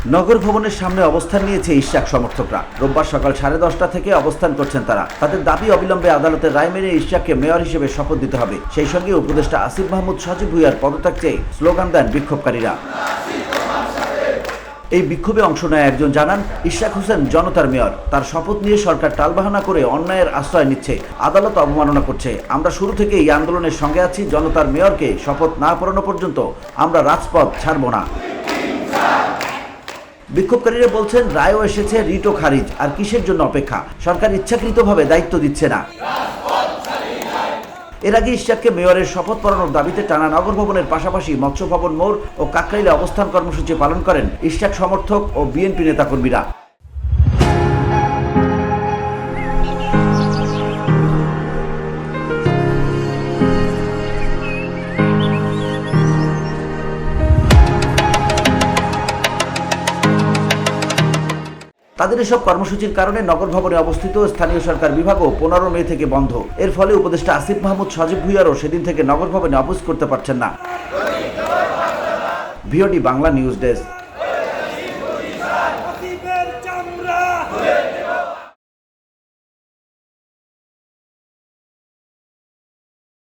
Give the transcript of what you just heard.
নগর ভবনের সামনে অবস্থান নিয়েছে ইশরাক সমর্থকরা। রোববার সকাল 10:30 থেকে অবস্থান করছেন তারা। তাদের দাবি, অবিলম্বে আদালতের রায় মেনে ইশরাককে মেয়র হিসেবে শপথ দিতে হবে। সেই সঙ্গে উপদেষ্টা আসিফ মাহমুদ সজীব ভুঁইয়ার পদত্যাগ চেয়ে স্লোগান দেন বিক্ষোভকারীরা। এই বিক্ষোভে অংশ নেয় একজন জানান, ইশরাক হোসেন জনতার মেয়র। তার শপথ নিয়ে সরকার টালবাহানা করে অন্যায়ের আশ্রয় নিচ্ছে, আদালত অবমাননা করছে। আমরা শুরু থেকে এই আন্দোলনের সঙ্গে আছি। জনতার মেয়রকে শপথ না পড়ানো পর্যন্ত আমরা রাজপথ ছাড়ব না। বিক্ষোভকারীরা বলছেন, রায়ও এসেছে, রিটও খারিজ, আর কিসের জন্য অপেক্ষা? সরকার ইচ্ছাকৃতভাবে দায়িত্ব দিচ্ছে না। এর আগে ইশরাককে মেয়রের শপথ পড়ানোর দাবিতে টানা নগর ভবনের পাশাপাশি মৎস্য ভবন মোড় ও কাকরাইলে অবস্থান কর্মসূচি পালন করেন ইশরাক সমর্থক ও বিএনপি নেতাকর্মীরা। তাদের এসব কর্মসূচির কারণে নগর ভবনে অবস্থিত স্থানীয় সরকার বিভাগও 15 মে থেকে বন্ধ। এর ফলে উপদেষ্টা আসিফ মাহমুদ সজীব ভুঁইয়ারও সেদিন থেকে নগর ভবনে অবুজ করতে পারছেন না। VOD Bangla news desk.